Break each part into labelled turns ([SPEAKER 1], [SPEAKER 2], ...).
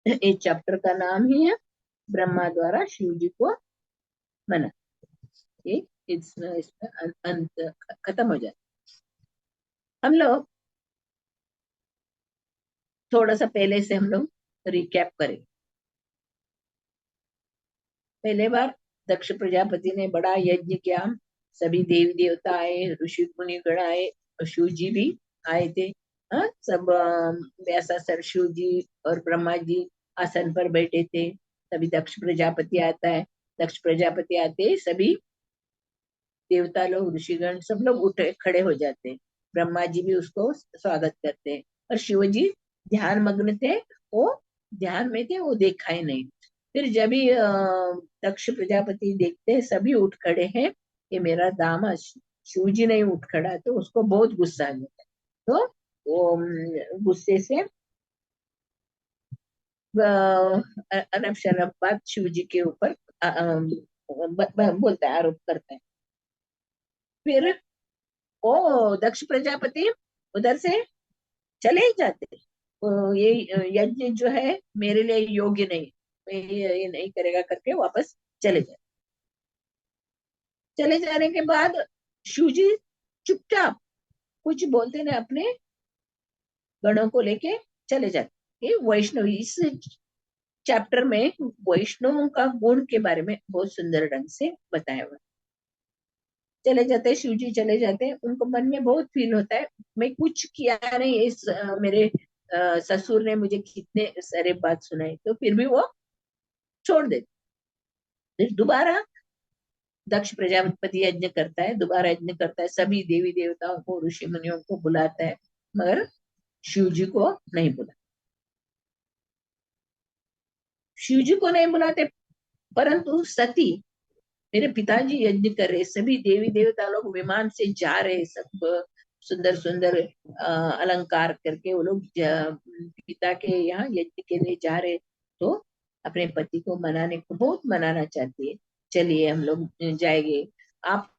[SPEAKER 1] इस चैप्टर का नाम ही है ब्रह्मा द्वारा शिव जी को मना। ये इसमें अंत खत्म हो जाए। हम लोग थोड़ा सा पहले से हम लोग रिकैप करें। पहले बार दक्ष प्रजापति ने बड़ा यज्ञ किया, सभी देवी देवता आए, ऋषि मुनि गण आए, और शिव जी भी आए थे। हाँ, सब व्यासासुर शिव जी और ब्रह्मा जी आसन पर बैठे थे। तभी दक्ष प्रजापति आता है। दक्ष प्रजापति आते ही सभी देवता लोग, ऋषिगण सब लोग उठे खड़े हो जाते हैं। ब्रह्मा जी भी उसको स्वागत करते हैं। और शिव जी ध्यान मग्न थे, वो ध्यान में थे, वो देखा ही नहीं। फिर जब भी दक्ष प्रजापति देखते हैं सभी उठ खड़े हैं, ये मेरा दामाद शिव जी नहीं उठ खड़ा, तो उसको बहुत गुस्सा आ जाता है। तो वो गुस्से से अनब शनब बात शिव जी के ऊपर बोलता है, आरोप करता है। फिर ओ दक्ष प्रजापति उधर से चले ही जाते। ये यज्ञ जो है मेरे लिए योग्य नहीं, मैं ये नहीं करेगा करके वापस चले जाते। चले जाने के बाद शिव जी चुपचाप कुछ बोलते ना, अपने गणों को लेके चले जाते। ये वैष्णव इस चैप्टर में वैष्णवों का गुण के बारे में बहुत सुंदर ढंग से बताया हुआ है। चले जाते शिव जी, चले जाते हैं। उनको मन में बहुत फील होता है, मैं कुछ किया नहीं, इस मेरे ससुर ने मुझे कितने सारे बात सुनाई, तो फिर भी वो छोड़ देते। फिर दोबारा दक्ष प्रजापति यज्ञ करता है, दोबारा यज्ञ करता है, सभी देवी देवताओं को, ऋषि मुनियों को बुलाता है, मगर शिव जी को नहीं बुला। शिव जी को नहीं बुलाते, परंतु सती, मेरे पिताजी यज्ञ कर रहे, सभी देवी देवता लोग विमान से जा रहे, सब सुंदर सुंदर अलंकार करके वो लोग पिता के यहाँ यज्ञ के लिए जा रहे। तो अपने पति को मनाने को बहुत मनाना चाहती है, चलिए हम लोग जाएंगे, आप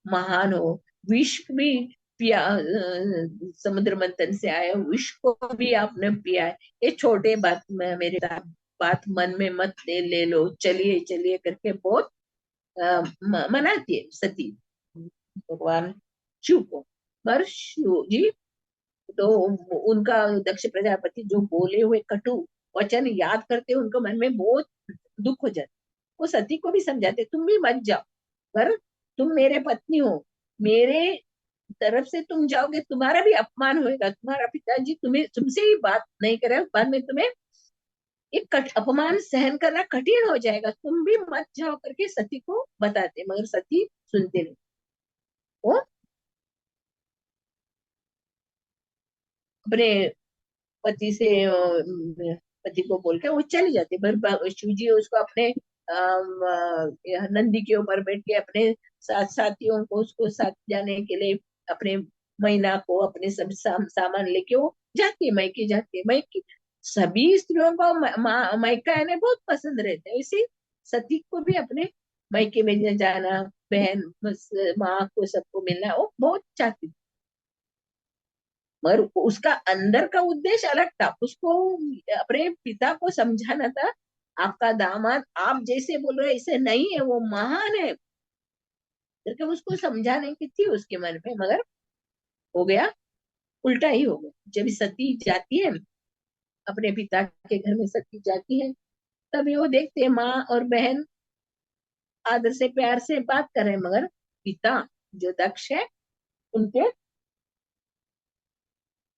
[SPEAKER 1] महान हो, विष भी पिया, समुद्र मंथन से आए हो, विष को भी आपने पिया है, ये छोटे बात में मेरे बात मन में मत ले लो, चलिए चलिए करके बहुत मनाती है सती भगवान शिव को। पर शिव जी तो उनका दक्ष प्रजापति जो बोले हुए कटु वचन याद करते, उनको मन में बहुत दुख हो जाता। वो सती को भी समझाते, तुम भी मत जाओ, पर तुम मेरे पत्नी हो, मेरे तरफ से तुम जाओगे तुम्हारा भी अपमान होएगा, तुम्हारा पिताजी तुम्हें तुमसे ही बात नहीं करे, बाद में तुम्हें एक अपमान सहन करना कठिन हो जाएगा, तुम भी मत जाओ करके सती को बताते, मगर सती सुनते नहीं। वो अपने पति से पति को बोल के वो चली जाती, पर शिव जी उसको अपने नंदी के ऊपर बैठ के अपने साथ साथियों को उसको साथ जाने के लिए, अपने मैना को, अपने सब सामान लेके वो जाती है, मायके जाती है। मायके सभी स्त्रियों को मायका है ना बहुत पसंद रहता है, इसी सती को भी अपने मायके में जाना, बहन माँ को सबको मिलना वो बहुत चाहती थी। मगर उसका अंदर का उद्देश्य अलग था, उसको अपने पिता को समझाना था, आपका दामाद आप जैसे बोल रहे ऐसे नहीं है, वो महान है करके उसको समझाने की थी उसके मन में, मगर हो गया उल्टा ही हो गया। जब सती जाती है अपने पिता के घर में, सती जाती है, तभी वो देखते हैं माँ और बहन आदर से प्यार से बात कर रहे हैं, मगर पिता जो दक्ष है उनके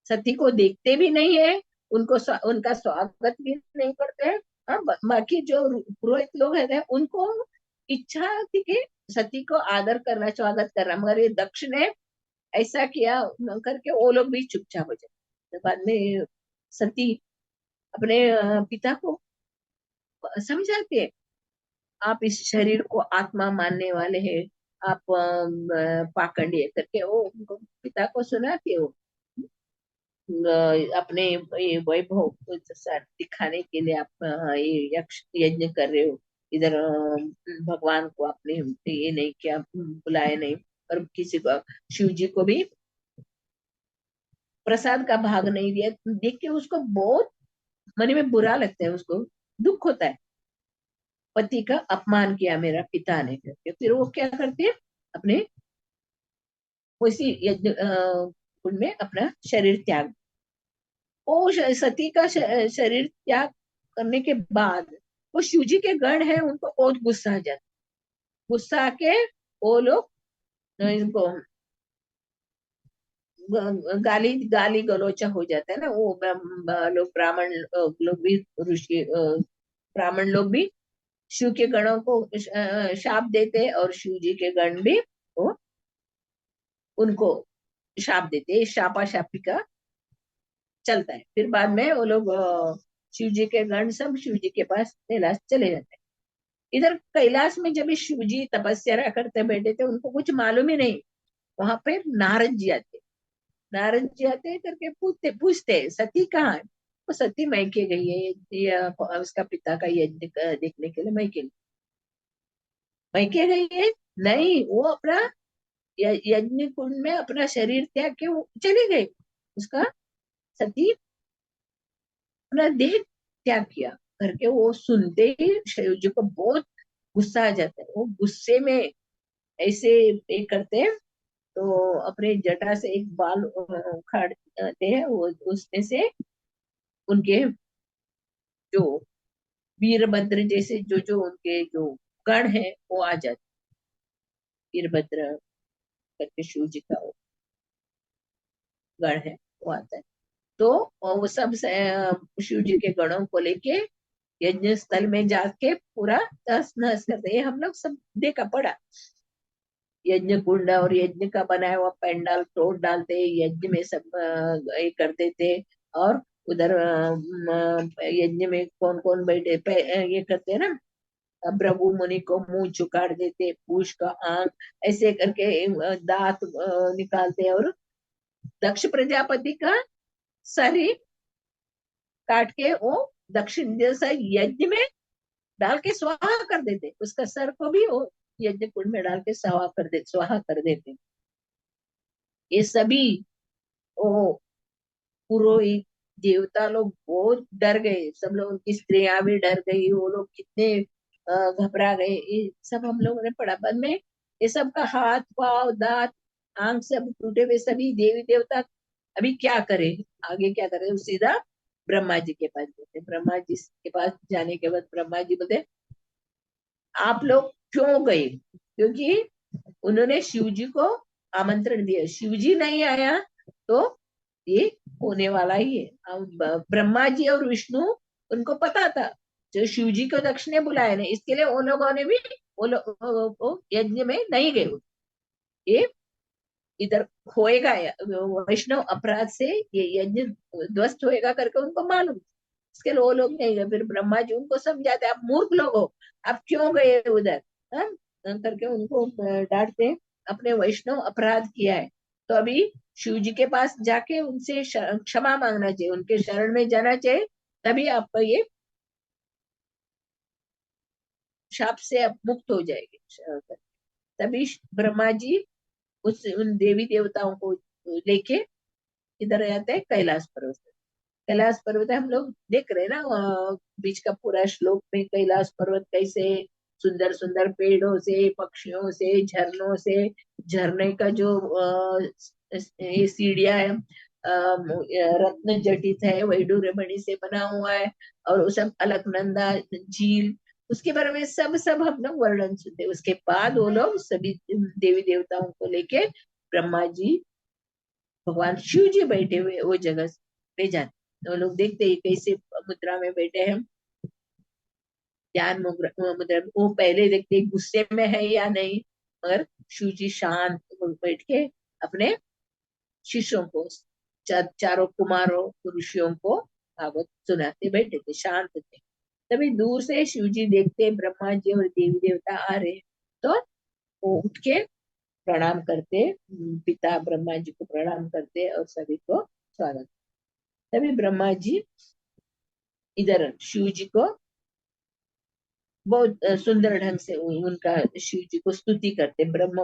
[SPEAKER 1] सती को देखते भी नहीं है, उनको उनका स्वागत भी नहीं करते हैं। हाँ, बाकी जो पुरोहित लोग हैं उनको इच्छा थी कि सती को आदर करना, स्वागत करना, मगर ये दक्ष ने ऐसा किया करके वो लोग भी चुपचाप हो जाए। तो बाद में सती अपने पिता को समझाते हैं, आप इस शरीर को आत्मा मानने वाले हैं, आप पाखंडी है करके वो उनको पिता को सुनाते हो, अपने ये वैभव को दिखाने के लिए आप ये यक्ष यज्ञ कर रहे हो, इधर भगवान को आपने ये नहीं किया, बुलाए नहीं, और किसी को शिव जी को भी प्रसाद का भाग नहीं दिया, देख के उसको बहुत मन में बुरा लगता है, उसको दुख होता है, पति का अपमान किया मेरा पिता ने करके। फिर वो क्या करती है, अपने उसी यज्ञ कुंड में अपना शरीर त्याग। वो सती का शरीर त्याग करने के बाद वो शिव जी के गण है, उनको बहुत गुस्सा आ जाता। गुस्सा आके वो लोग इनको गाली गाली गलौचा हो जाता है ना, वो लोग ब्राह्मण लोग भी, ऋषि ब्राह्मण लोग भी शिव के गणों को शाप देते, और शिव जी के गण भी वो उनको शाप देते। शापा शापी का चलता है। फिर बाद में वो लोग शिव जी के गण सब शिव जी के पास कैलाश चले जाते हैं। इधर कैलाश में जब शिव जी तपस्या करते बैठे थे, उनको कुछ मालूम ही नहीं, वहां पे नारद जी आते। नारद जी आते करके पूछते पूछते सती कहाँ है। वो सती मैके गई है, उसका पिता का यज्ञ देखने के लिए मैके मैके गई है। नहीं, वो अपना यज्ञ कुंड में अपना शरीर त्याग के वो चली गई। उसका सती अपना देह त्याग किया करके वो सुनते ही शिव जी को बहुत गुस्सा आ जाता है। वो गुस्से में ऐसे ये करते हैं, तो अपने जटा से एक बाल उखाड़ते हैं, वो उसमें से उनके जो वीरभद्र जैसे जो जो उनके जो गण है वो आ जाते। वीरभद्र करके शिव जी का वो गण है, वो आता है। तो वो सब शिव जी के गणों को लेके यज्ञ स्थल में जाके पूरा तहस नहस करते। ये हम लोग सब देखा पड़ा। यज्ञ कुंड और यज्ञ का बनाया हुआ पंडाल तोड़ डालते, यज्ञ में सब ये करते थे। और उधर यज्ञ में कौन कौन बैठे ये करते हैं ना, भृगु मुनि को मुंह चुकार देते, पूछ का आंख ऐसे करके दांत निकालते, और दक्ष प्रजापति का सर ही काट के वो दक्षिण जैसा यज्ञ में डाल के स्वाहा कर देते। उसका सर को भी वो यज्ञ कुंड में डाल के स्वाहा कर देते। ये सभी वो पुरोहित देवता लोग बहुत डर गए, सब लोग, उनकी स्त्रियां भी डर गई, वो लोग कितने घबरा गए। ये सब हम लोगों ने पढ़ा बाद में। ये सब का हाथ पाव दांत आंख सब टूटे हुए सभी देवी देवता। अभी क्या करे, आगे क्या करे, वो सीधा ब्रह्मा जी के पास जाते। ब्रह्मा जी के पास जाने के बाद ब्रह्मा जी बोलते, आप लोग क्यों गए? क्योंकि उन्होंने शिव जी को आमंत्रण दिया, शिव जी नहीं आया तो ये होने वाला ही है। अब ब्रह्मा जी और विष्णु, उनको पता था जो शिव जी को दक्ष ने बुलाया नहीं, इसके लिए उन लोगों ने भी वो लोग वो यज्ञ में नहीं गए। ये इधर होएगा वैष्णव अपराध से ये यज्ञ ध्वस्त होएगा करके उनको मालूम। इसके लिए वो लोग नहीं गए। फिर ब्रह्मा जी उनको समझाते, आप मूर्ख लोग हो, आप क्यों गए उधर, हाँ? करके उनको डांटते। अपने वैष्णव अपराध किया है, तो अभी शिव जी के पास जाके उनसे क्षमा मांगना चाहिए, उनके शरण में जाना चाहिए, तभी आपका ये शाप से आप मुक्त हो जाएंगे। तभी ब्रह्मा जी उस उन देवी देवताओं को लेके इधर आते हैं कैलाश पर्वत। कैलाश पर्वत हम लोग देख रहे हैं ना, बीच का पूरा श्लोक में कैलाश पर्वत कैसे सुंदर सुंदर पेड़ों से, पक्षियों से, झरनों से, झरने का जो ये सीढ़ियां है, रत्न जटित है, वैडूर्य मणि से बना हुआ है, और वो सब अलकनंदा झील, उसके बारे में सब सब हम लोग वर्णन सुनते। उसके बाद वो लोग सभी देवी देवताओं को लेके ब्रह्मा जी, भगवान शिव जी बैठे हुए वो जगह ले जाते। तो लोग देखते हैं कैसे मुद्रा में बैठे हैं, ध्यान मुद्रा वो पहले देखते हैं गुस्से में है या नहीं, मगर शिव जी शांत बैठ के अपने शिष्यों को, चारों कुमारों ऋषियों को भागवत सुनाते बैठे थे, शांत थे। तभी दूर से शिव जी देखते ब्रह्मा जी और देवी देवता आ रहे, तो वो उठ के प्रणाम करते, पिता ब्रह्मा जी को प्रणाम करते और सभी को स्वागत। तभी ब्रह्मा जी इधर शिव जी को बहुत सुंदर ढंग से उनका शिव जी को स्तुति करते। ब्रह्म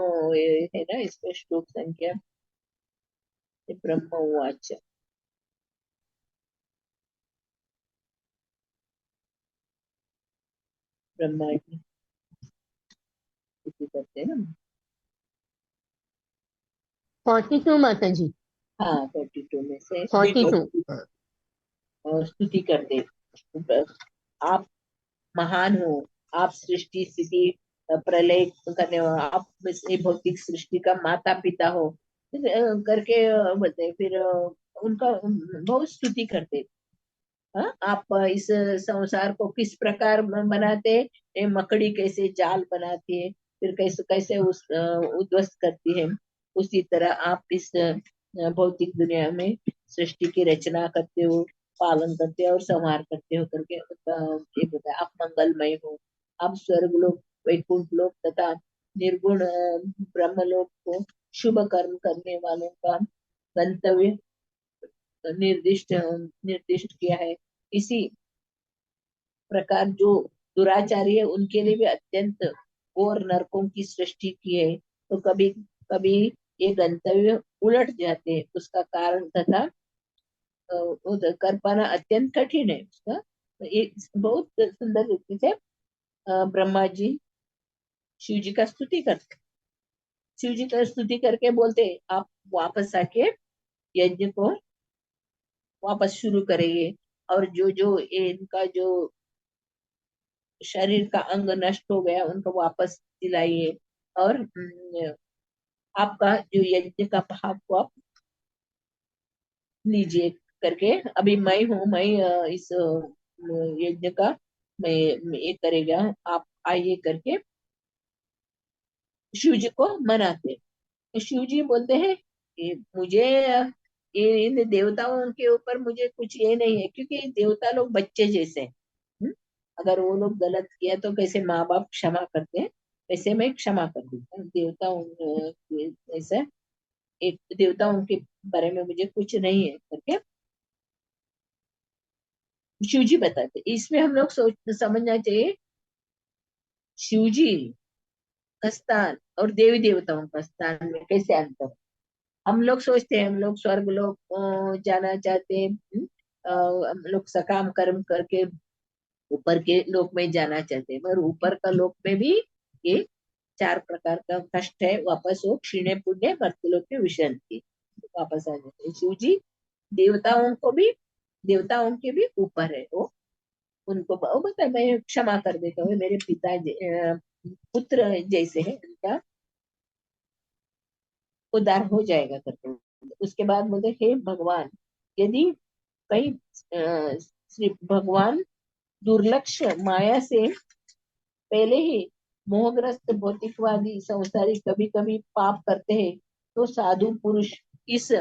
[SPEAKER 1] है ना, इसमें श्लोक संख्या ब्रह्म उवाच। ब्रह्मा जी स्तुति करते हैं ना।
[SPEAKER 2] 42 माता जी।
[SPEAKER 1] हाँ 42 में से भी
[SPEAKER 2] 42।
[SPEAKER 1] लोग स्तुति करते हैं। आप महान हो, आप सृष्टि स्थिति प्रलय करने वाले, आप इस भौतिक सृष्टि का माता पिता हो। फिर, करके बोलते हैं, फिर उनका बहुत स्तुति करते हैं। हाँ, आप इस संसार को किस प्रकार बनाते हैं, ये मकड़ी कैसे जाल बनाती है, फिर कैसे कैसे उस उद्ध्वस्त करती है, उसी तरह आप इस भौतिक दुनिया में सृष्टि की रचना करते हो, पालन करते हो और संहार करते हो करके ये बताया। आप मंगलमय हो, आप स्वर्ग लोक, वैकुंठ लोक तथा निर्गुण ब्रह्म लोक को शुभ कर्म करने वालों का गंतव्य निर्दिष्ट निर्दिष्ट किया है। इसी प्रकार जो दुराचारी है उनके लिए भी अत्यंत घोर नरकों की सृष्टि की है। तो कभी कभी ये गंतव्य उलट जाते हैं, उसका कारण तथा वो कर पाना अत्यंत कठिन है उसका। तो ये बहुत सुंदर रीति से ब्रह्मा जी शिव जी का स्तुति करते, शिव जी का स्तुति करके बोलते आप वापस आके यज्ञ को वापस शुरू करेंगे, और जो जो ये इनका जो शरीर का अंग नष्ट हो गया उनको वापस दिलाइए, और आपका जो यज्ञ का भाग को आप लीजिए करके। अभी मैं हूँ, मैं इस यज्ञ का मैं ये करेगा, आप आइए करके शिव जी को मनाते। तो शिव जी बोलते हैं कि मुझे ये इन देवताओं के ऊपर मुझे कुछ ये नहीं है, क्योंकि देवता लोग बच्चे जैसे हैं। हम्म? अगर वो लोग गलत किया तो कैसे माँ बाप क्षमा करते हैं, वैसे मैं क्षमा कर देता हूँ। देवताओं ऐसा एक देवताओं के बारे में मुझे कुछ नहीं है करके शिव जी बताते। इसमें हम लोग सोच समझना चाहिए, शिव जी का स्थान और देवी देवताओं का स्थान में कैसे अंतर है। हम लोग सोचते हैं हम लोग स्वर्ग लोक जाना चाहते हैं, हम लोग सकाम कर्म करके ऊपर के लोक में जाना चाहते हैं, पर ऊपर का लोक में भी ये चार प्रकार का कष्ट है, वापस वो क्षीणे पुण्य मर्त्यलोक के विश्रांति वापस आ जाते हैं। शिव जी देवताओं को भी, देवताओं के भी ऊपर है वो, उनको वो बता मैं क्षमा कर देता हूँ, मेरे पिता पुत्र जैसे है, उनका उद्धार हो जाएगा करके। उसके बाद बोलते हे भगवान, यदि कहीं श्री भगवान दुर्लक्ष्य माया से पहले ही मोहग्रस्त भौतिकवादी संसारी कभी कभी पाप करते हैं, तो साधु पुरुष इस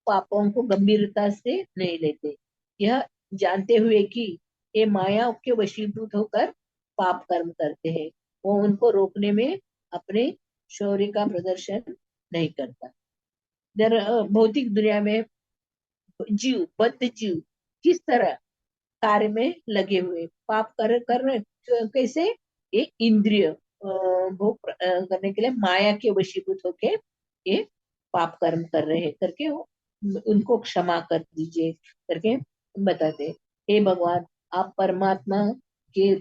[SPEAKER 1] पापों को गंभीरता से नहीं लेते, यह जानते हुए कि ये माया के वशीभूत होकर पाप कर्म करते हैं, वो उनको रोकने में अपने शौर्य का प्रदर्शन नहीं करता। भौतिक दुनिया में जीव, बद्ध जीव किस तरह कार्य में लगे हुए पाप कर रहे, कैसे ये इंद्रिय भोग करने के लिए माया के वशीभूत होके ये पाप कर्म कर रहे हैं करके वो उनको क्षमा कर दीजिए करके बताते। हे भगवान, आप परमात्मा के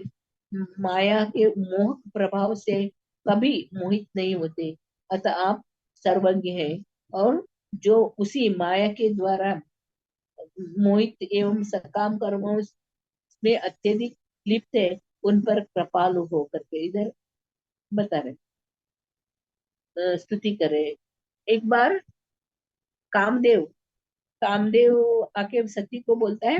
[SPEAKER 1] माया के मोह प्रभाव से कभी मोहित नहीं होते, अतः आप सर्वज्ञ हैं, और जो उसी माया के द्वारा मोहित एवं सकाम कर्मों में अत्यधिक लिप्त है, उन पर कृपालु हो करके इधर बता रहे, स्तुति करे। एक बार कामदेव, कामदेव आके सती को बोलता है,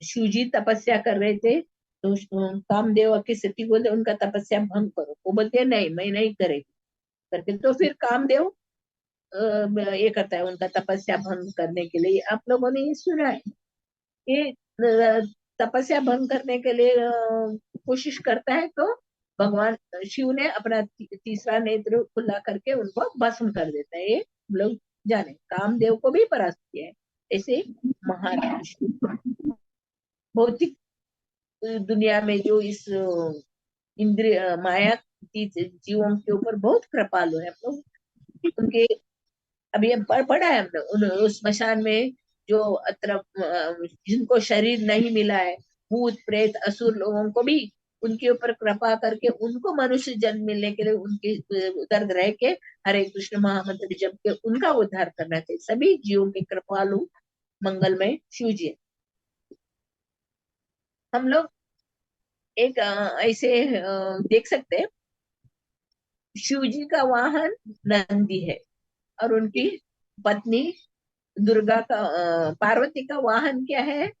[SPEAKER 1] शिव जी तपस्या कर रहे थे, तो कामदेव आके सती को बोलते उनका तपस्या भंग करो, वो बोलते हैं नहीं मैं नहीं करेगी करके। तो फिर कामदेव ये करता है उनका तपस्या भंग करने के लिए। आप लोगों ने ये सुना है, ये तपस्या भंग करने के लिए कोशिश करता है, तो भगवान शिव ने अपना तीसरा नेत्र खुला करके उनको भस्म कर देता है। ये हम लोग जाने कामदेव को भी परास्त किया है। ऐसे महान भौतिक दुनिया में जो इस इंद्रिय माया जीवों के ऊपर बहुत कृपालु है हम लोग उनके। अभी हम पढ़ा है हमने उस स्मशान में जो जिनको शरीर नहीं मिला है, भूत प्रेत असुर लोगों को भी उनके ऊपर कृपा करके उनको मनुष्य जन्म मिलने के लिए उनके उधर रह के हरे कृष्ण महामंत्र जप के उनका उद्धार करना चाहिए। सभी जीवों के कृपालु मंगलमय शिव जी हैं। हम लोग एक ऐसे देख सकते हैं, शिव जी का वाहन नंदी है और उनकी पत्नी दुर्गा का पार्वती का वाहन क्या है?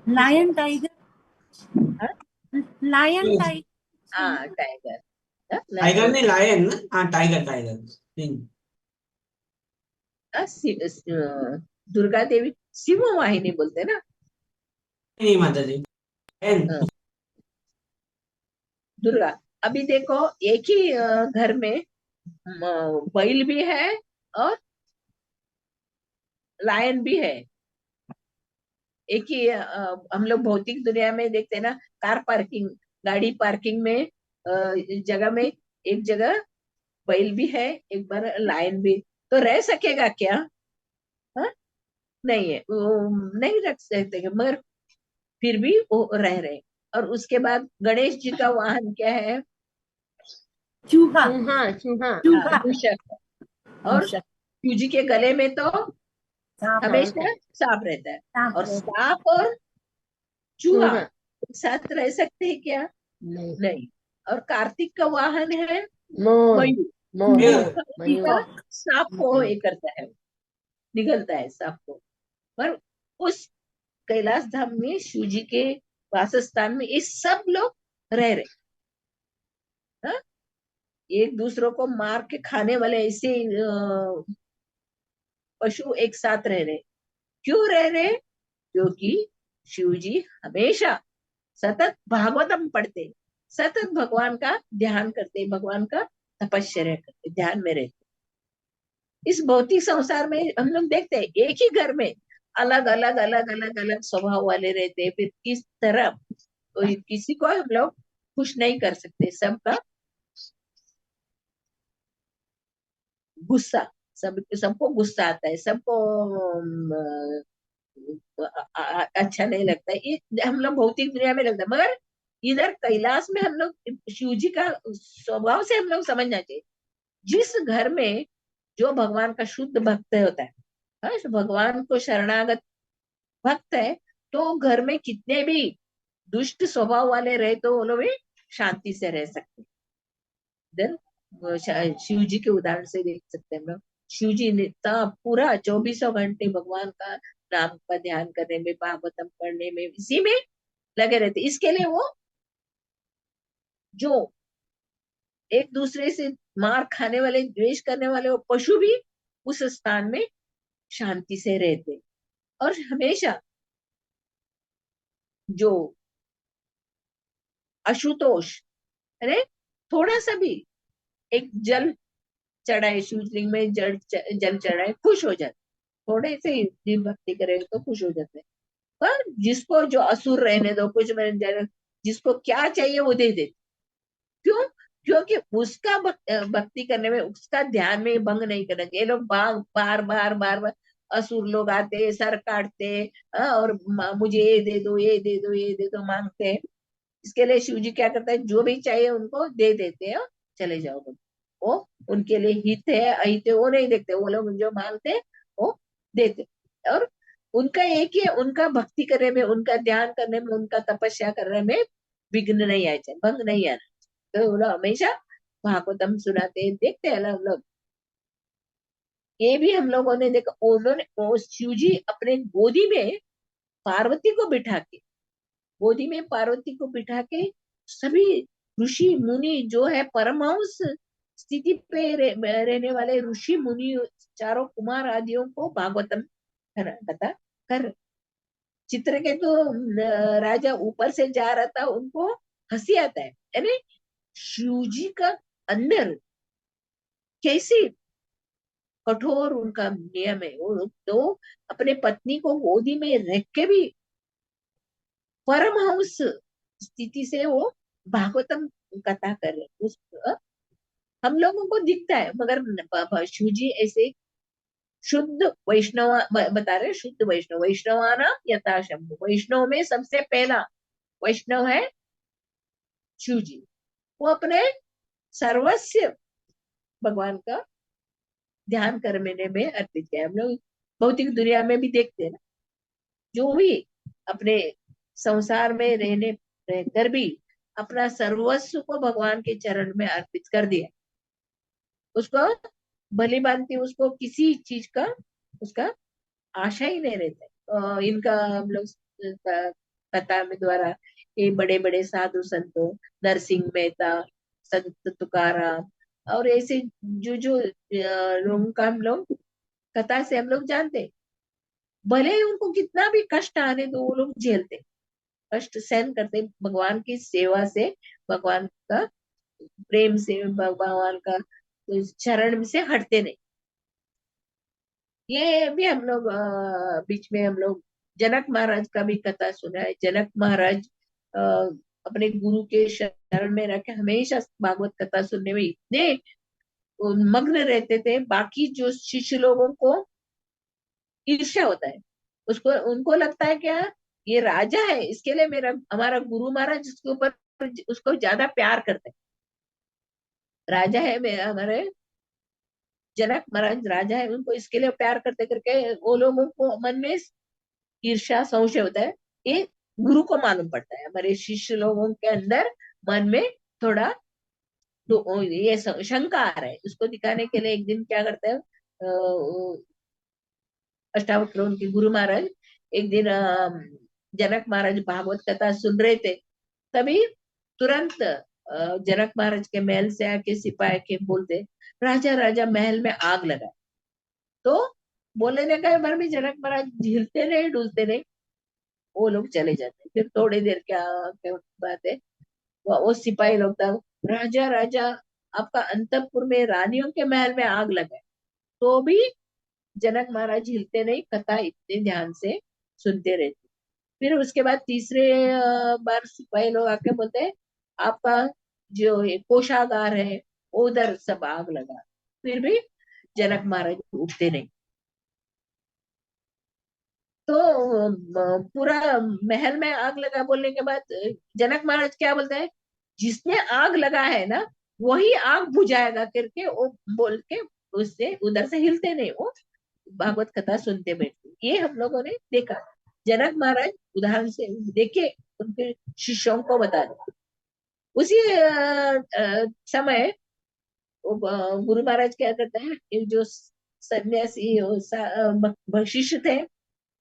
[SPEAKER 3] लायन टाइगर,
[SPEAKER 1] हाँ
[SPEAKER 3] लायन टाइगर,
[SPEAKER 1] हाँ, टाइगर।
[SPEAKER 4] टाइगर नहीं, लायन ना। हाँ, टाइगर टाइगर नहीं।
[SPEAKER 1] दुर्गा देवी शिव वाहिनी बोलते हैं ना।
[SPEAKER 4] नहीं माता जी, लायन।
[SPEAKER 1] हाँ, दुर्गा। अभी देखो, एक ही घर में बैल भी है और लायन भी है। एक ही हम लोग भौतिक दुनिया में देखते हैं ना, कार पार्किंग, गाड़ी पार्किंग में जगह में एक जगह बैल भी है, एक बार लायन भी। तो रह सकेगा क्या? हाँ, नहीं है, वो नहीं रख सकते, मगर फिर भी वो रह रहे। और उसके बाद गणेश जी का वाहन क्या है?
[SPEAKER 3] चूहा,
[SPEAKER 2] चूहा चूहा
[SPEAKER 3] चूहा,
[SPEAKER 1] मूषक। और शिव जी के गले में तो
[SPEAKER 3] सांप,
[SPEAKER 1] हमेशा सांप रहता है।
[SPEAKER 3] सांप
[SPEAKER 1] और
[SPEAKER 3] रहता
[SPEAKER 1] सांप और चूहा
[SPEAKER 2] चूहा
[SPEAKER 1] एक साथ रह सकते हैं क्या?
[SPEAKER 2] नहीं।
[SPEAKER 1] नहीं। और कार्तिक का वाहन है
[SPEAKER 2] मोर
[SPEAKER 1] मयूर।
[SPEAKER 2] मोर
[SPEAKER 1] वो
[SPEAKER 4] मयूर।
[SPEAKER 1] हमेशा सांप को ये करता है, निगलता है सांप को। पर उस कैलाश धाम में शिव जी के वासस्थान में ये सब लोग रह रहे। हाँ? एक दूसरों को मार के खाने वाले ऐसे पशु एक साथ रह रहे। क्यों रह रहे? क्योंकि शिव जी हमेशा सतत भागवतम पढ़ते, सतत भगवान का ध्यान करते, भगवान का तपस्या करते, ध्यान में रहते। इस भौतिक संसार में हम लोग देखते हैं एक ही घर में अलग अलग अलग अलग अलग स्वभाव वाले रहते हैं। फिर किस तरह किसी को हम लोग खुश नहीं कर सकते। सबका गुस्सा, सबको गुस्सा आता है, सबको अच्छा नहीं लगता है। ये हम लोग भौतिक दुनिया में लगता है, मगर इधर कैलाश में हम लोग शिव जी का स्वभाव से हम लोग समझना चाहिए। जिस घर में जो भगवान का शुद्ध भक्त होता है, हाँ, भगवान को शरणागत भक्त है, तो घर में कितने भी दुष्ट स्वभाव वाले रहे तो वो लोग भी शांति से रह सकते हैं। शिव जी के उदाहरण से देख सकते हैं हम लोग। शिव जी ने पूरा 24 घंटे भगवान का नाम का ध्यान करने में, भागवतम पढ़ने में, इसी में लगे रहते। इसके लिए वो जो एक दूसरे से मार खाने वाले, द्वेष करने वाले वो पशु भी उस स्थान में शांति से रहते। और हमेशा जो आशुतोष, अरे थोड़ा सा भी एक जल चढ़ाए, शिवलिंग में जल चढ़ाए, खुश हो जाते। थोड़े से ही भक्ति करे तो खुश हो जाते हैं। पर जिसको जो असुर रहने दो, कुछ जिसको क्या चाहिए वो दे देते। क्यों? क्योंकि उसका भक्ति करने में, उसका ध्यान में भंग नहीं करना चाहिए। ये लोग बार बार बार बार बार असुर लोग आते, सर काटते, और मुझे ये दे दो, ये दे दो, ये दे दो मांगते हैं। इसके लिए शिव जी क्या करता है, जो भी चाहिए उनको दे देते हैं, चले जाओ बोलो। वो उनके लिए हित है अहित है वो नहीं देखते, वो लोग जो मांगते हैं वो देते। और उनका एक ही है, उनका भक्ति करने में, उनका ध्यान करने में, उनका तपस्या करने में विघ्न नहीं आए, भंग नहीं आना। तो वो लोग हमेशा भागवतम सुनाते हैं, देखते हैं हम लोग। ये भी हम लोगों ने देखा, उन्होंने वो शिव जी अपने गोदी में पार्वती को बिठा के, गोदी में पार्वती को बिठा के सभी ऋषि मुनि जो है परमहंस स्थिति पे रहने वाले ऋषि मुनि, चारों कुमार आदियों को भागवतम कथा कर। चित्रकेतु राजा ऊपर से जा रहा था, उनको हंसी आता है, यानी शिव जी का अंदर कैसी कठोर उनका नियम है। वो लोग तो अपने पत्नी को गोदी में रख के भी परमहंस स्थिति से वो भागवतम कथा कर रहे उस हम लोगों को दिखता है, मगर शिव जी ऐसे शुद्ध वैष्णव बता रहे, शुद्ध वैष्णव, वैष्णवानाम यथा शंभु, वैष्णव में सबसे पहला वैष्णव है शिव जी। वो अपने सर्वस्व भगवान का ध्यान करने में अर्पित किया। हम लोग भौतिक दुनिया में भी देखते हैं ना, जो भी अपने संसार में रहकर भी अपना सर्वस्व को भगवान के चरण में अर्पित कर दिया, उसको भली भांति उसको किसी चीज का उसका आशा ही नहीं रहता। इनका हम लोग कथा में द्वारा ये बड़े बड़े साधु संतों, नरसिंह मेहता, संत तुकाराम और ऐसे जो जो लोगों का हम लोग कथा से हम लोग जानते हैं, भले ही उनको कितना भी कष्ट आने दो वो लोग झेलते, कष्ट सहन करते, भगवान की सेवा से, भगवान का प्रेम से, भगवान का चरण से हटते नहीं। ये भी हम लोग बीच में हम लोग जनक महाराज का भी कथा सुना है। जनक महाराज अपने गुरु के शरण में रखे हमेशा भागवत कथा सुनने में इतने मग्न रहते थे, बाकी जो शिष्य लोगों को ईर्ष्या होता है, उसको उनको लगता है क्या ये राजा है, इसके लिए मेरा हमारा गुरु महाराज उसके ऊपर उसको ज्यादा प्यार करते हैं। राजा है मेरा, हमारे जनक महाराज राजा है, उनको इसके लिए प्यार करते करके वो लोगों को मन में ईर्ष्या संशय होता है। ये गुरु को मालूम पड़ता है, हमारे शिष्य लोगों के अंदर मन में थोड़ा तो ये शंका आ रहा है, उसको दिखाने के लिए एक दिन क्या करते हैं, अष्टावक्र उनके गुरु महाराज एक दिन जनक महाराज भागवत कथा सुन रहे थे, तभी तुरंत जनक महाराज के महल से आके सिपाही के बोलते, राजा राजा महल में आग लगा। तो बोलने का बार भी जनक महाराज झिलते नहीं, डूलते नहीं, वो लोग चले जाते। फिर थोड़ी देर क्या बात है, वो सिपाही लोग था, राजा राजा आपका अंतपुर में रानियों के महल में आग लगा, तो भी जनक महाराज हिलते नहीं, कथा इतने ध्यान से सुनते रहते। फिर उसके बाद तीसरे बार सिपाही लोग आके बोलते हैं आपका जो कोषागार है उधर सब आग लगा, फिर भी जनक महाराज उठते नहीं। तो पूरा महल में आग लगा बोलने के बाद जनक महाराज क्या बोलते हैं, जिसने आग लगा है ना वही आग बुझाएगा करके वो बोल के उससे उधर से हिलते नहीं, वो भागवत कथा सुनते बैठते। ये हम लोगों ने देखा, जनक महाराज उदाहरण से देखे उनके शिष्यों को बता दे। उसी समय गुरु महाराज क्या करते हैं, जो सन्यासी शिष्य थे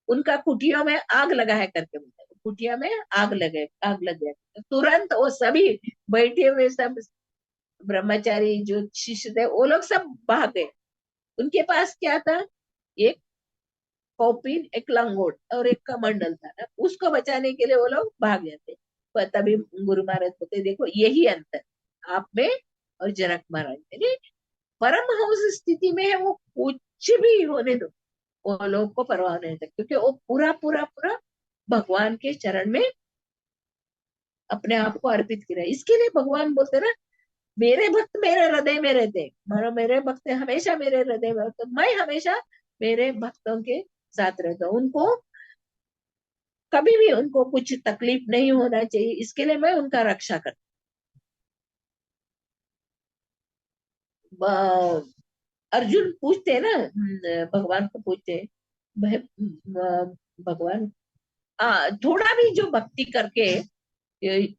[SPEAKER 1] उनका कुटिया में आग लगा है करके बोलते हैं, कुटिया में आग लग गया। तुरंत वो सभी बैठे हुए सब ब्रह्मचारी जो शिष्य थे वो लोग सब भाग गए। उनके पास क्या था, एक कौपीन, एक लंगोट और एक कमंडल था ना, उसको बचाने के लिए वो लोग भाग जाते। पर तभी गुरु महाराज बोलते देखो यही अंतर आप में और जनक महाराज में। परमहंस स्थिति में है, वो कुछ भी होने दो, वो लोग को परवाह नहीं था, क्योंकि वो पूरा पूरा पूरा भगवान के चरण में अपने आप को अर्पित किया। इसके लिए भगवान बोलते ना, मेरे भक्त मेरे हृदय में रहते, मानो मेरे भक्त हमेशा मेरे हृदय में, तो मैं हमेशा मेरे भक्तों के साथ रहता हूँ, उनको कभी भी उनको कुछ तकलीफ नहीं होना चाहिए, इसके लिए मैं उनका रक्षा करता हूँ। अर्जुन पूछते ना, भगवान को पूछते, भगवान थोड़ा भी जो भक्ति करके,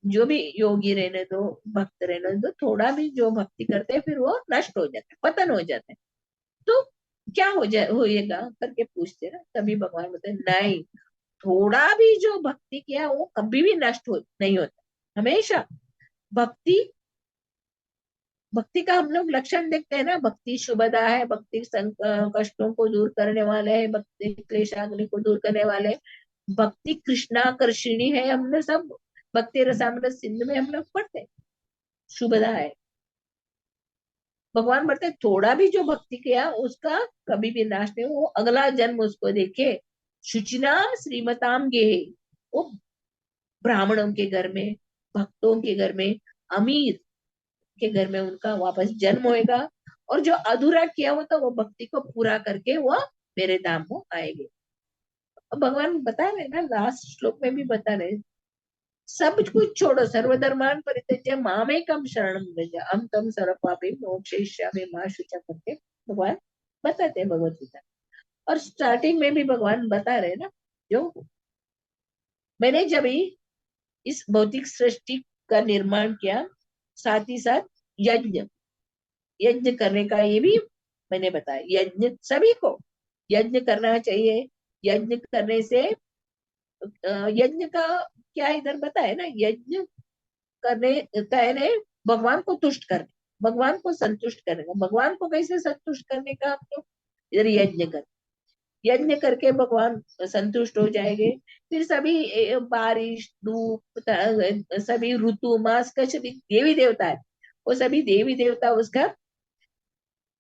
[SPEAKER 1] जो भी योगी रहने दो, भक्त रहने दो, थोड़ा भी जो भक्ति करते हैं फिर वो नष्ट हो जाता है, पतन हो जाता है, तो क्या होएगा करके पूछते ना, तभी भगवान बोलते नहीं, थोड़ा भी जो भक्ति किया वो कभी भी नष्ट नहीं होता, हमेशा भक्ति का हम लोग लक्षण देखते हैं ना, भक्ति शुभदा है, भक्ति कष्टों को दूर करने वाले है, भक्ति क्लेशाग्नि को दूर करने वाले, भक्ति कृष्णाकर्षिणी है, हमने सब भक्ति रसामृत सिंधु में हम लोग पढ़ते हैं, शुभदा है। भगवान बोलते थोड़ा भी जो भक्ति किया उसका कभी भी नाश नहीं, वो अगला जन्म उसको देखे, शुचिना श्रीमताम गे, वो ब्राह्मणों के घर में, भक्तों के घर में, अमीर के घर में उनका वापस जन्म होएगा, और जो अधूरा किया होता वो भक्ति को पूरा करके वो मेरे धाम को आएंगे। अब भगवान बता रहे ना, लास्ट श्लोक में भी बता रहे, सब कुछ छोड़ो, सर्वधर्मान परित्यज्य मामेकम शरणं व्रज अहं त्वं सर्वपापे मोक्षयिष्यामि मा शुचा करके भगवान बताते हैं भगवत गीता। और स्टार्टिंग में भी भगवान बता रहे ना, जो मैंने जब ही इस भौतिक सृष्टि का निर्माण किया, साथ ही साथ यज्ञ यज्ञ करने का ये भी मैंने बताया। यज्ञ सभी को यज्ञ करना चाहिए। यज्ञ करने से यज्ञ का क्या इधर बताया ना, यज्ञ करने कहने भगवान को तुष्ट करने, भगवान को संतुष्ट करने का। भगवान को कैसे संतुष्ट करने का, हम लोग इधर यज्ञ कर, यज्ञ करके भगवान संतुष्ट हो जाएंगे। फिर सभी बारिश धूप सभी ऋतु मास का सभी देवी देवता है, वो सभी देवी देवता उसका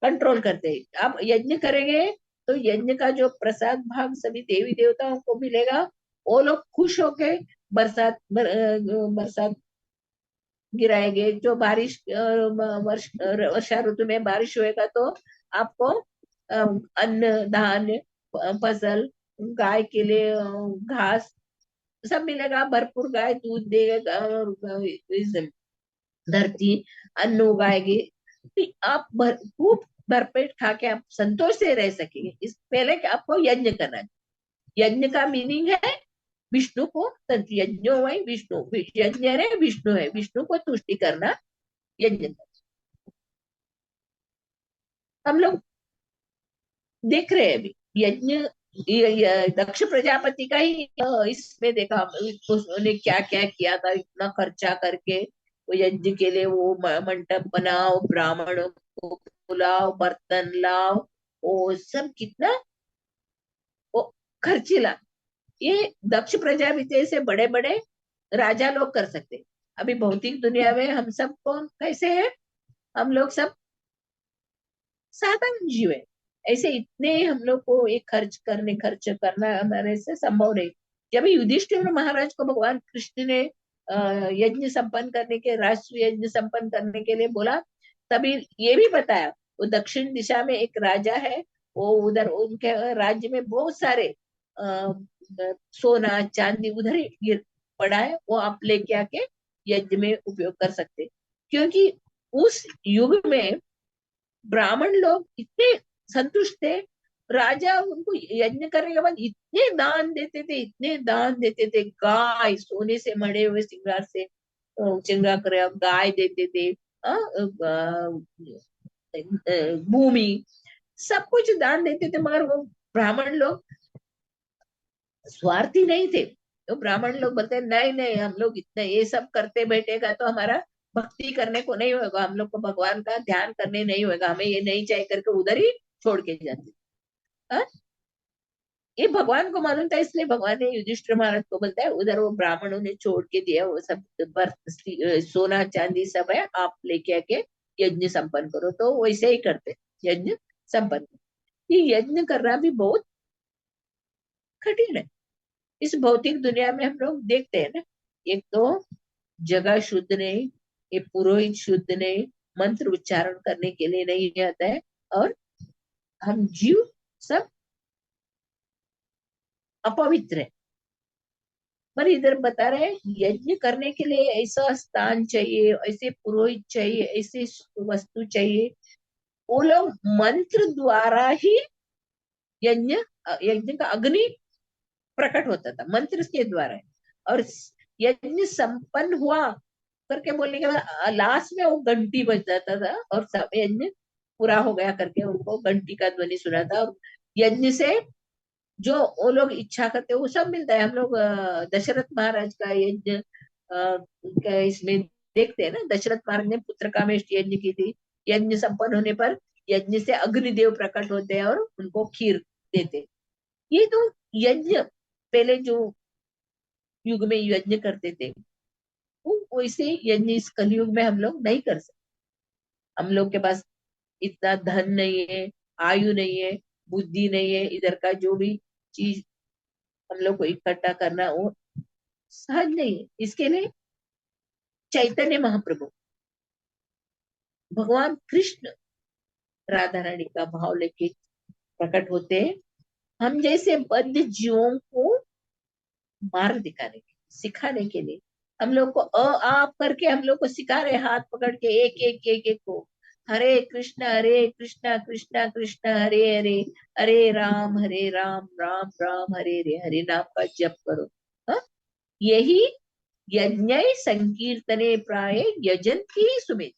[SPEAKER 1] कंट्रोल करते हैं। आप यज्ञ करेंगे तो यज्ञ का जो प्रसाद भाग सभी देवी देवताओं को मिलेगा। वो लोग खुश होके बरसात गिराएंगे। जो बारिश वर्षा ऋतु में बारिश होएगा तो आपको अन्न धान्य फसल, गाय के लिए घास सब मिलेगा। भरपूर गाय दूध देगा और धरती अन्न उगाएगी। तो आप खूब भरपेट खा के आप संतोष से रह सकेंगे। इस पहले कि आपको यज्ञ करना है। यज्ञ का मीनिंग है विष्णु को यज्ञो वही विष्णु, यज्ञ है विष्णु है, विष्णु को तुष्टि करना यज्ञ करना। हम लोग देख रहे हैं अभी यज्ञ, दक्ष प्रजापति का ही इसमें देखा उसने क्या क्या किया था। इतना खर्चा करके वो यज्ञ के लिए वो मंडप बनाओ, ब्राह्मणों को बुलाओ, बर्तन लाओ, वो सब कितना वो खर्चीला। ये दक्ष प्रजापति से बड़े बड़े राजा लोग कर सकते। अभी भौतिक दुनिया में हम सब कौन कैसे हैं, हम लोग सब साधारण जीव है। ऐसे इतने हम लोग को एक खर्च करना हमारे से संभव नहीं। जब युधिष्ठिर महाराज को भगवान कृष्ण ने यज्ञ संपन्न करने के, राष्ट्रीय यज्ञ संपन्न करने के लिए बोला, तभी ये भी बताया वो दक्षिण दिशा में एक राजा है, वो उधर उनके राज्य में बहुत सारे सोना चांदी उधर ही गिर पड़ा है, वो आप लेके आके यज्ञ में उपयोग कर सकते। क्योंकि उस युग में ब्राह्मण लोग इतने संतुष्ट थे, राजा उनको यज्ञ करने के बाद इतने दान देते थे, इतने दान देते थे। गाय, सोने से मढ़े हुए श्रृंगार से श्रृंगार कर गाय देते थे, भूमि, सब कुछ दान देते थे। मगर वो ब्राह्मण लोग स्वार्थी नहीं थे। तो ब्राह्मण लोग बोलते नहीं नहीं, हम लोग इतना ये सब करते बैठेगा तो हमारा भक्ति करने को नहीं होगा, हम लोग को भगवान का ध्यान करने नहीं होगा, हमें ये नहीं चाहिए करके उधर ही छोड़ के जाते। ये भगवान को मालूम था, इसलिए भगवान ने युधिष्ठिर महाराज को बोलता है उधर वो ब्राह्मणों ने छोड़ के दिया वो सब सोना चांदी सब है, आप लेके आके यज्ञ संपन्न करो। तो वैसे ही करते यज्ञ संपन्न। ये यज्ञ करना भी बहुत कठिन है। इस भौतिक दुनिया में हम लोग देखते हैं ना, एक तो जगह शुद्ध नहीं, ये पुरोहित शुद्ध नहीं, मंत्र उच्चारण करने के लिए नहीं आता है, और हम जीव सब अपवित्र है। पर इधर बता रहे हैं यज्ञ करने के लिए ऐसा स्थान चाहिए, ऐसे पुरोहित चाहिए, ऐसे वस्तु चाहिए। वो लोग मंत्र द्वारा ही यज्ञ यज्ञ का अग्नि प्रकट होता था, मंत्र के द्वारा। और यज्ञ संपन्न हुआ करके बोलने के बाद लास्ट में वो घंटी बज जाता था और सब यज्ञ पूरा हो गया करके उनको घंटी का ध्वनि सुना था। और यज्ञ से जो वो लोग इच्छा करते वो सब मिलता है। हम लोग दशरथ महाराज का यज्ञ इसमें देखते हैं ना, दशरथ महाराज ने पुत्र कामेष्ट यज्ञ की थी। यज्ञ संपन्न होने पर यज्ञ से अग्निदेव प्रकट होते हैं और उनको खीर देते। ये तो यज्ञ पहले जो युग में यज्ञ करते थे, वो वैसे यज्ञ इस कलयुग में हम लोग नहीं कर सकते। हम लोग के पास इतना धन नहीं है, आयु नहीं है, बुद्धि नहीं है, इधर का जो भी चीज हम लोग को इकट्ठा करना वो सहज नहीं है। इसके लिए चैतन्य महाप्रभु भगवान कृष्ण राधा रानी का भाव लेके प्रकट होते हैं हम जैसे बद्ध जीवों को मार्ग दिखाने के सिखाने के लिए हम लोग को आप करके हम लोग को सिखा रहे, हाथ पकड़ के एक एक एक एक को, हरे कृष्णा कृष्णा कृष्णा हरे हरे, हरे राम राम राम हरे हरे, हरे नाम का जप करो। हाँ? यही यज्ञ संकीर्तने प्राय यजंती सुमित।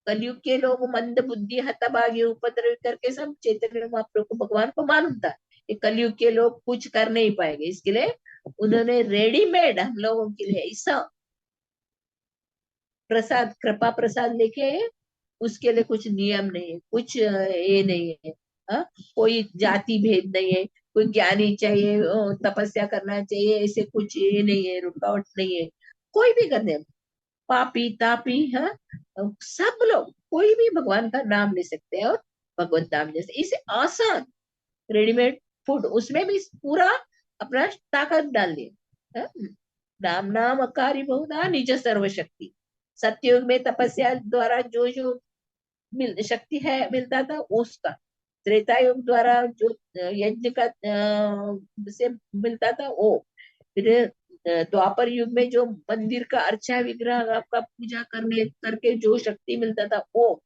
[SPEAKER 1] कलयुग के लोग मंद बुद्धि, हतभागी, उपद्रव करके सब चैतन्य महाप्रभु को भगवान को मानता है। ये कलयुग के लोग कुछ कर नहीं पाएंगे, इसके लिए उन्होंने रेडीमेड हम लोगों के लिए ऐसा प्रसाद, कृपा प्रसाद लेके आए। उसके लिए कुछ नियम नहीं है, कुछ ये नहीं है। हाँ? कोई जाति भेद नहीं है, कोई ज्ञानी चाहिए, तपस्या करना चाहिए, ऐसे कुछ ये नहीं है, रुकावट नहीं है। कोई भी करने, पापी तापी, हाँ, सब लोग कोई भी भगवान का नाम ले सकते हैं। और भगवत नाम जैसे इसे आसान रेडीमेड फूड, उसमें भी पूरा अपना ताकत डाल दिए। हाँ? नाम नाम अकारी बहुधा निज सर्वशक्ति। सत्ययुग में तपस्या द्वारा जो जो शक्ति है मिलता था उसका, त्रेता युग द्वारा जो यज्ञ का से मिलता था वो, फिर द्वापर युग में जो मंदिर का अर्चा विग्रह आपका पूजा करने करके जो शक्ति मिलता था वो,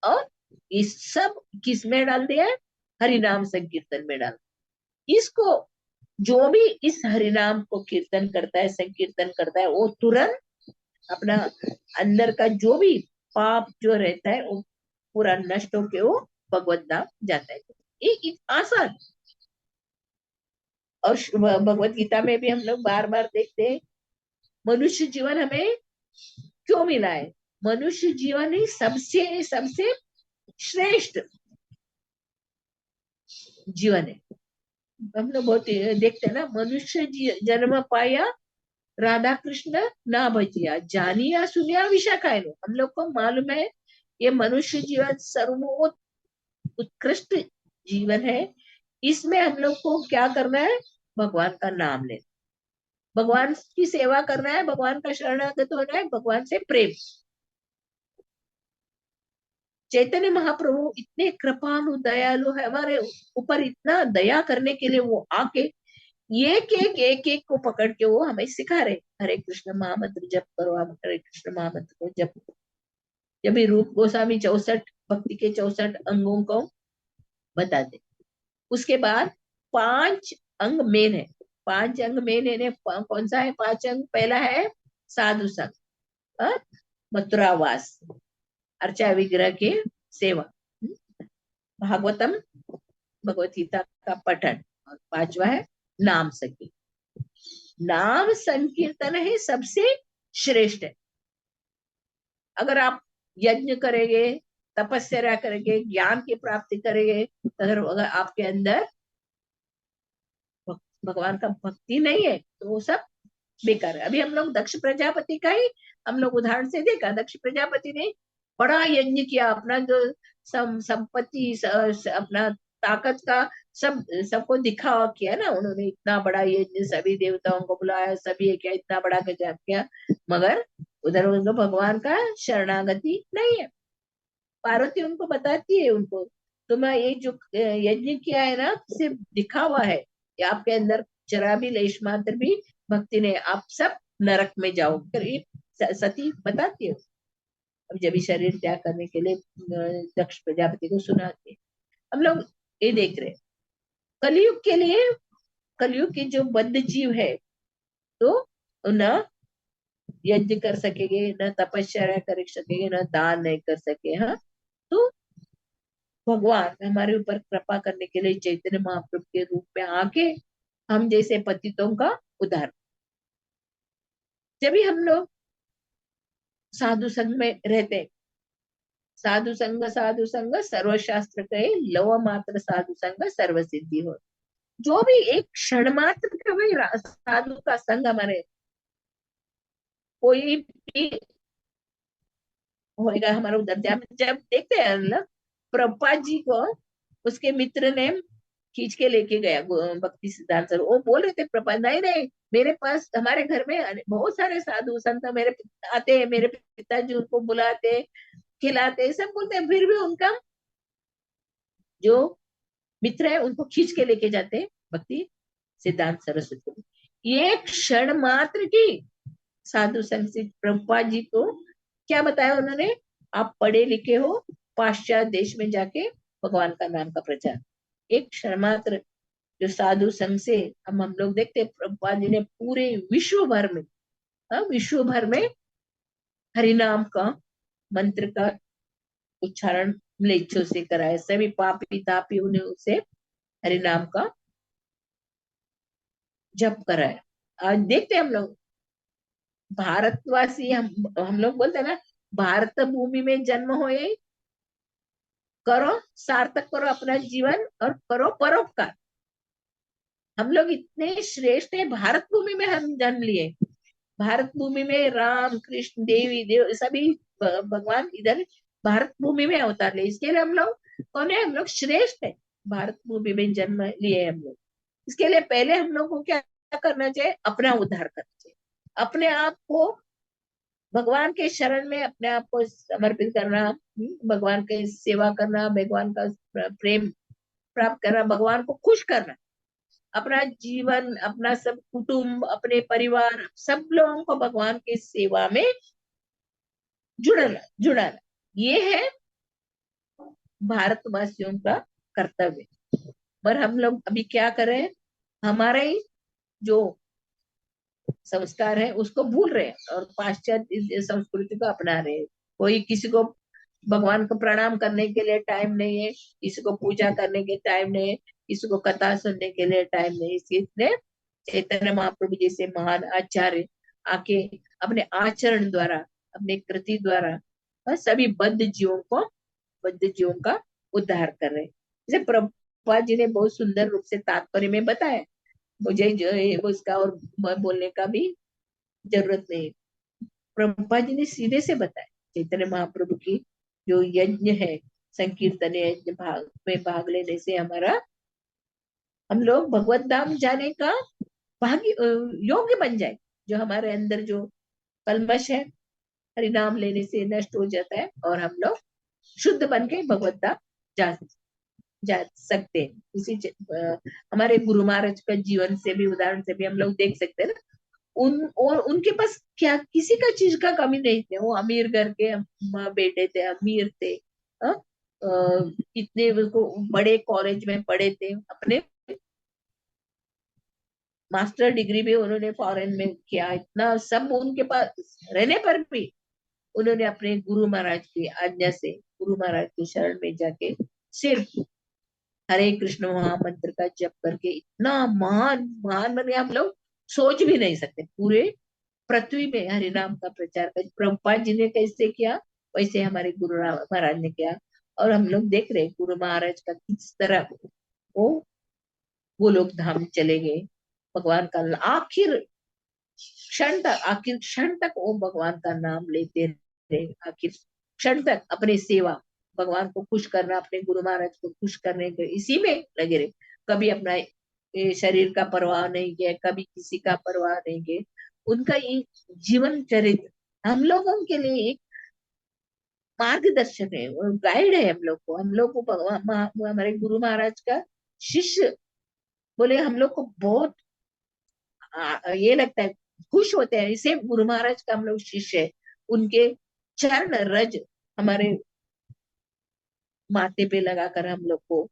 [SPEAKER 1] और इस सब किस में डाल दिया है? हरि नाम संकीर्तन में डाल। इसको जो भी इस हरि नाम को कीर्तन करता है, संकीर्तन करता है, वो तुरंत अपना अंदर का जो भी पाप जो रहता है वो पूरा नष्ट होके वो भगवत नाम जाता है। ये आसान। और भगवत गीता में भी हम लोग बार बार देखते हैं, मनुष्य जीवन हमें क्यों मिला है? मनुष्य जीवन ही सबसे सबसे श्रेष्ठ जीवन है। हम लोग बहुत देखते हैं ना, मनुष्य जन्म पाया राधा कृष्ण ना भजिया, जानिया सुनिया विशाखाए। हम लोग को मालूम है ये मनुष्य जीवन सर्वोत्तम उत्कृष्ट जीवन है। इसमें हम लोग को क्या करना है? भगवान का नाम लेना, भगवान की सेवा करना है, भगवान का शरणागत होना है, भगवान से प्रेम। चैतन्य महाप्रभु इतने कृपालु दयालु है, हमारे ऊपर इतना दया करने के लिए वो आके एक को पकड़ के वो हमें सिखा रहे, हरे कृष्ण महामंत्र जप करो, आप हरे कृष्ण महामंत्र को जप करो। जब भी रूप गोस्वामी 64 भक्ति के 64 अंगों को बताते, उसके बाद 5 अंग मेन है। 5 अंग मेन है, कौन सा है 5 अंग? पहला है साधु संग, मथुरावास, अर्चा विग्रह की सेवा, भागवतम भगवत गीता का पठन, और 5वां है नाम संकीर्तन। नाम संकीर्तन है सबसे श्रेष्ठ है। अगर आप यज्ञ करेंगे, तपस्या करेंगे, ज्ञान की प्राप्ति करेंगे, अगर आपके अंदर भगवान का भक्ति नहीं है तो वो सब बेकार है। अभी हम लोग दक्ष प्रजापति का ही हम लोग उदाहरण से देखा। दक्ष प्रजापति ने बड़ा यज्ञ किया, अपना जो संपत्ति अपना ताकत का सब सबको दिखावा किया ना उन्होंने। इतना बड़ा यज्ञ, सभी देवताओं को बुलाया, सभी क्या इतना बड़ा गजब किया, मगर उधर उनको भगवान का शरणागति नहीं है। पार्वती उनको बताती है, उनको तुम्हें ये जो यज्ञ किया है ना सिर्फ दिखावा है, ये आपके अंदर जरा भी लेश मात्र भी भक्ति ने, आप सब नरक में जाओ। सती बताती है। अब जब भी शरीर त्याग करने के लिए दक्ष प्रजापति को सुनाते, हम लोग ये देख रहे कलयुग के लिए, कलयुग के जो बद्ध जीव है तो न यज्ञ कर सकेंगे, न तपस्या कर सकेंगे, न दान नहीं कर सके। हाँ, तो भगवान हमारे ऊपर कृपा करने के लिए चैतन्य महाप्रभु के रूप में आके हम जैसे पतितों का उद्धार। जब भी हम लोग साधु संघ में रहते, साधु संग सर्वशास्त्र कहे, लव मात्र साधु संग सर्व सिद्धि हो। जो भी एक क्षण मात्र का भी साधु का संग हमारे कोई भी होएगा हमारा उधर। जब देखते हैं ना प्रभुपाद जी को उसके मित्र ने खींच के लेके गया भक्ति सिद्धांत सर, वो बोल रहे थे प्रभुपाद नहीं नहीं, मेरे पास हमारे घर में बहुत सारे साधु संत मेरे आते हैं, मेरे पिताजी उनको बुलाते खिलाते सब बोलते हैं, फिर भी उनका जो मित्र है उनको खींच के लेके जाते हैं भक्ति सिद्धांत सरस्वती। ये क्षण मात्र की साधु संग से प्रभुपाद जी को क्या बताया उन्होंने, आप पढ़े लिखे हो, पाश्चात्य देश में जाके भगवान का नाम का प्रचार। एक क्षण मात्र जो साधु संघ से हम लोग देखते हैं, प्रभुपाद जी ने पूरे विश्व भर में, विश्व भर में हरिनाम का मंत्र का उच्चारण म्लेच्छों से कराए, सभी पापी तापी उन्हें उसे हरिनाम का जप कराया। आज देखते हैं हम लोग भारतवासी, हम लोग बोलते हैं ना, भारत भूमि में जन्म होए, करो सार्थक करो अपना जीवन और करो परोपकार। हम लोग इतने श्रेष्ठ हैं, भारत भूमि में हम जन्म लिए, भारत भूमि में राम कृष्ण देवी देव सभी भगवान इधर भारत भूमि में अवतार ले, इसके लिए हम लोग कौन है, हम लोग श्रेष्ठ है, भारत भूमि में जन्म लिए हम लोग। इसके लिए पहले हम लोग को क्या करना चाहिए, अपना उद्धार करना चाहिए, अपने आप को भगवान के शरण में अपने आप को समर्पित करना, भगवान की सेवा करना, भगवान का प्रेम प्राप्त करना, भगवान को खुश करना, अपना जीवन अपना सब कुटुंब अपने परिवार सब लोगों को भगवान की सेवा में जुड़ाना, ये है भारतवासियों का कर्तव्य। पर हम लोग अभी क्या करें, हमारे जो संस्कार है उसको भूल रहे हैं और पाश्चात्य संस्कृति को अपना रहे हैं। कोई किसी को भगवान को प्रणाम करने के लिए टाइम नहीं है, किसी को पूजा करने के टाइम नहीं है, किसी को कथा सुनने के लिए टाइम नहीं है। इसलिए चैतन्य महाप्रभु जैसे महान आचार्य आके अपने आचरण द्वारा अपने कृति द्वारा सभी बद्ध जीवों का उद्धार कर रहे हैं। जैसे प्रभुपाद जी ने बहुत सुंदर रूप से तात्पर्य में बताया, मुझे जो है उसका और बोलने का भी जरूरत नहीं। प्रभुपाद जी ने सीधे से बताया, चैतन्य महाप्रभु की जो यज्ञ है, संकीर्तन यज्ञ में भाग लेने से हम लोग भगवत धाम जाने का भाग्य योग्य बन जाए। जो हमारे अंदर जो कल्मश है हरिनाम लेने से नष्ट हो जाता है और हम लोग शुद्ध बन के भगवत धाम जा सकते हैं। हमारे गुरु महाराज का जीवन से भी उदाहरण से भी हम लोग देख सकते हैं ना, और उनके पास क्या किसी का चीज का कमी नहीं थे, वो अमीर घर के बेटे थे, अमीर थे, इतने बड़े कॉलेज में पढ़े थे, अपने मास्टर डिग्री भी उन्होंने फॉरेन में किया, इतना सब उनके पास रहने पर भी उन्होंने अपने गुरु महाराज की आज्ञा से गुरु महाराज के शरण में जाके सिर्फ हरे कृष्ण महामंत्र का जप करके इतना महान महान बने, हम लोग सोच भी नहीं सकते। पूरे पृथ्वी में हरि नाम का प्रचार कर प्रभुपाद जी ने कैसे किया, वैसे हमारे गुरु महाराज ने किया। और हम लोग देख रहे गुरु महाराज का किस तरह वो लोग धाम चले गए, भगवान का आखिर क्षण तक वो भगवान का नाम लेते रहे, आखिर क्षण तक अपनी सेवा भगवान को खुश करना, अपने गुरु महाराज को खुश करने के इसी में लगे रहे। कभी अपना शरीर का परवाह नहीं किया, कभी किसी का परवाह नहीं किया। उनका ये जीवन चरित्र हम लोगों के लिए एक मार्गदर्शक है, गाइड है हम लोग को हमारे गुरु महाराज का शिष्य बोले हम लोग को बहुत ये लगता है, खुश होते हैं, इसे गुरु महाराज का हम लोग शिष्य है। उनके चरण रज हमारे माथे पे लगाकर हम लोग को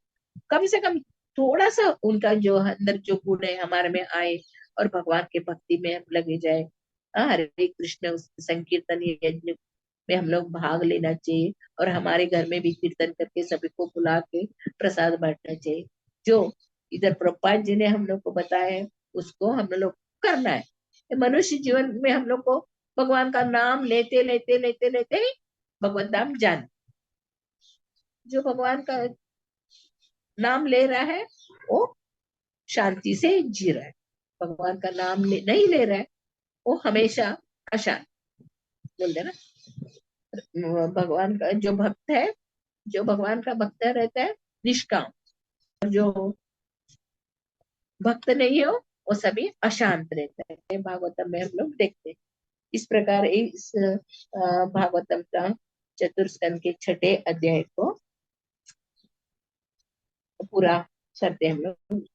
[SPEAKER 1] कम से कम थोड़ा सा उनका जो अंदर जो गुण है हमारे में आए और भगवान के भक्ति में हम लगे जाए। हरे कृष्ण संकीर्तन यज्ञ में हम लोग भाग लेना चाहिए और हमारे घर में भी कीर्तन करके सभी को बुला के प्रसाद बांटना चाहिए। जो इधर प्रभुपाद जी ने हम लोग को बताया है उसको हम लोग करना है। मनुष्य जीवन में हम लोग को भगवान का नाम लेते लेते लेते लेते ही भगवत धाम जाना। जो भगवान का नाम ले रहा है वो शांति से जी रहा है, भगवान का नाम नहीं ले रहा है वो हमेशा अशांत। बोलते ना, भगवान का जो भक्त है, जो भगवान का भक्त रहता है निष्काम, और जो भक्त नहीं हो वो सभी अशांत रहता है। भागवतम में हम लोग देखते हैं इस प्रकार इस भागवतम का चतुर्स्कंद के छठे अध्याय को पूरा करते हैं हम लोग।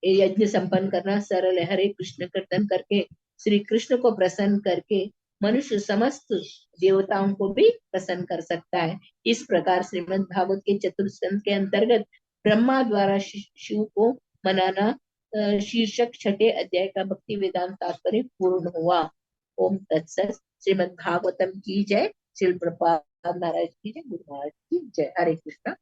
[SPEAKER 1] ये यज्ञ संपन्न करना सरल है। हरे कृष्ण कीर्तन करके श्री कृष्ण को प्रसन्न करके मनुष्य समस्त देवताओं को भी प्रसन्न कर सकता है। इस प्रकार श्रीमद् भागवत के चतुर्थ स्कंद के अंतर्गत ब्रह्मा द्वारा शिव को मनाना शीर्षक छठे अध्याय का भक्ति वेदांत तात्पर्य पूर्ण हुआ। ओम तत्सत। श्रीमद् भागवतम की जय। श्रील प्रभुपाद महाराज की जय। गुरु महाराज की जय। हरे कृष्ण।